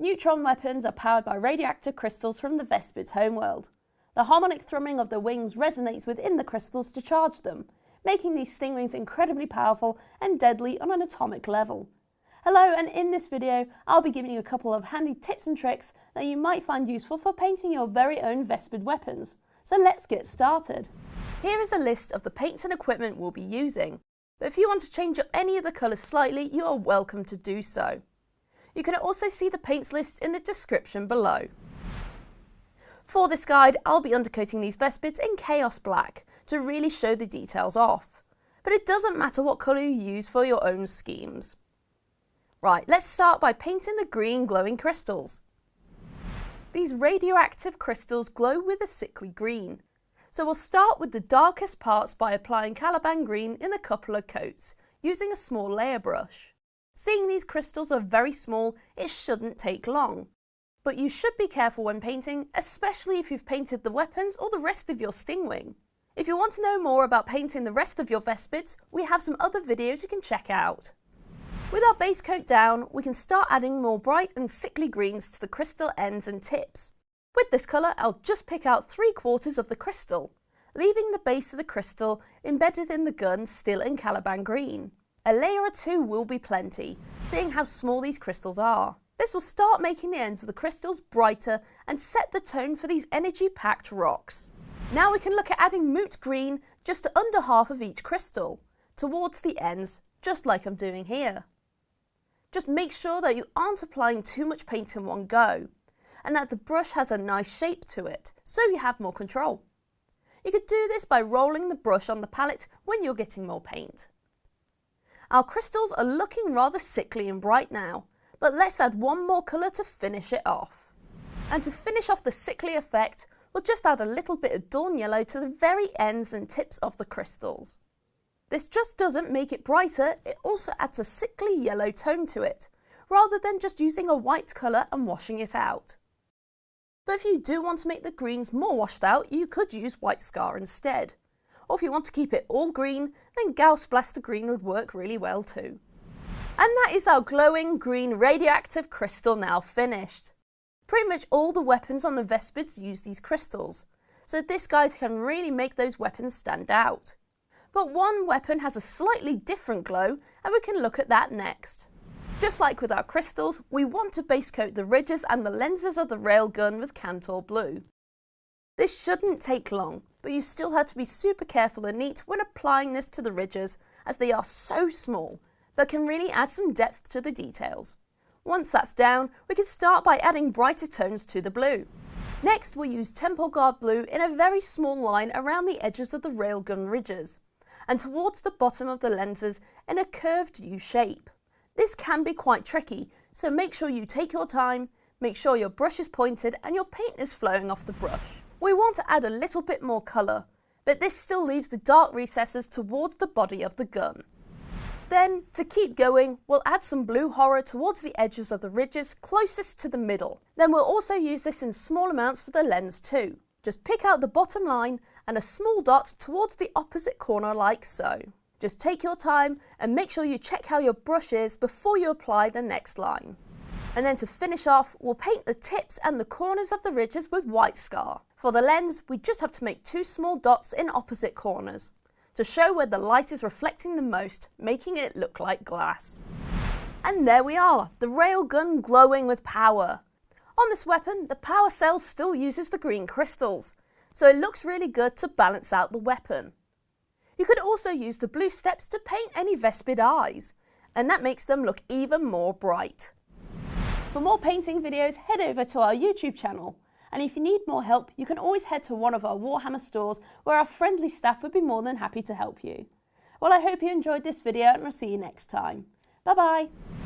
neutron weapons are powered by radioactive crystals from the Vespid's homeworld. The harmonic thrumming of the wings resonates within the crystals to charge them, making these stingwings incredibly powerful and deadly on an atomic level. Hello, and in this video, I'll be giving you a couple of handy tips and tricks that you might find useful for painting your very own Vespid weapons. So let's get started. Here is a list of the paints and equipment we'll be using, but if you want to change up any of the colours slightly, you are welcome to do so. You can also see the paints list in the description below. For this guide, I'll be undercoating these Vespids in Chaos Black to really show the details off, but it doesn't matter what colour you use for your own schemes. Right, let's start by painting the green glowing crystals. These radioactive crystals glow with a sickly green, so we'll start with the darkest parts by applying Caliban green in a couple of coats, using a small layer brush. Seeing these crystals are very small, it shouldn't take long, but you should be careful when painting, especially if you've painted the weapons or the rest of your stingwing. If you want to know more about painting the rest of your Vespids, we have some other videos you can check out. With our base coat down, we can start adding more bright and sickly greens to the crystal ends and tips. With this colour, I'll just pick out 3/4 of the crystal, leaving the base of the crystal embedded in the gun still in Caliban green. A layer or two will be plenty, seeing how small these crystals are. This will start making the ends of the crystals brighter and set the tone for these energy-packed rocks. Now we can look at adding moot green just to under half of each crystal, towards the ends, just like I'm doing here. Just make sure that you aren't applying too much paint in one go, and that the brush has a nice shape to it, so you have more control. You could do this by rolling the brush on the palette when you're getting more paint. Our crystals are looking rather sickly and bright now, but let's add one more colour to finish it off. And to finish off the sickly effect, we'll just add a little bit of dawn yellow to the very ends and tips of the crystals. This just doesn't make it brighter, it also adds a sickly yellow tone to it, rather than just using a white colour and washing it out. But if you do want to make the greens more washed out, you could use white scar instead. Or if you want to keep it all green, then Gauss Blaster green would work really well too. And that is our glowing green radioactive crystal now finished. Pretty much all the weapons on the Vespids use these crystals, so this guide can really make those weapons stand out. But one weapon has a slightly different glow, and we can look at that next. Just like with our crystals, we want to base coat the ridges and the lenses of the railgun with Cantor Blue. This shouldn't take long, but you still have to be super careful and neat when applying this to the ridges, as they are so small, but can really add some depth to the details. Once that's down, we can start by adding brighter tones to the blue. Next, we'll use Temple Guard Blue in a very small line around the edges of the railgun ridges, and towards the bottom of the lenses in a curved U shape. This can be quite tricky, so make sure you take your time, make sure your brush is pointed and your paint is flowing off the brush. We want to add a little bit more colour, but this still leaves the dark recesses towards the body of the gun. Then, to keep going, we'll add some blue horror towards the edges of the ridges closest to the middle. Then we'll also use this in small amounts for the lens too. Just pick out the bottom line and a small dot towards the opposite corner like so. Just take your time and make sure you check how your brush is before you apply the next line. And then to finish off, we'll paint the tips and the corners of the ridges with white scar. For the lens, we just have to make 2 small dots in opposite corners to show where the light is reflecting the most, making it look like glass. And there we are, the railgun glowing with power. On this weapon, the power cell still uses the green crystals, so it looks really good to balance out the weapon. You could also use the blue steps to paint any Vespid eyes, and that makes them look even more bright. For more painting videos, head over to our YouTube channel. And if you need more help, you can always head to one of our Warhammer stores where our friendly staff would be more than happy to help you. Well, I hope you enjoyed this video and we'll see you next time. Bye bye!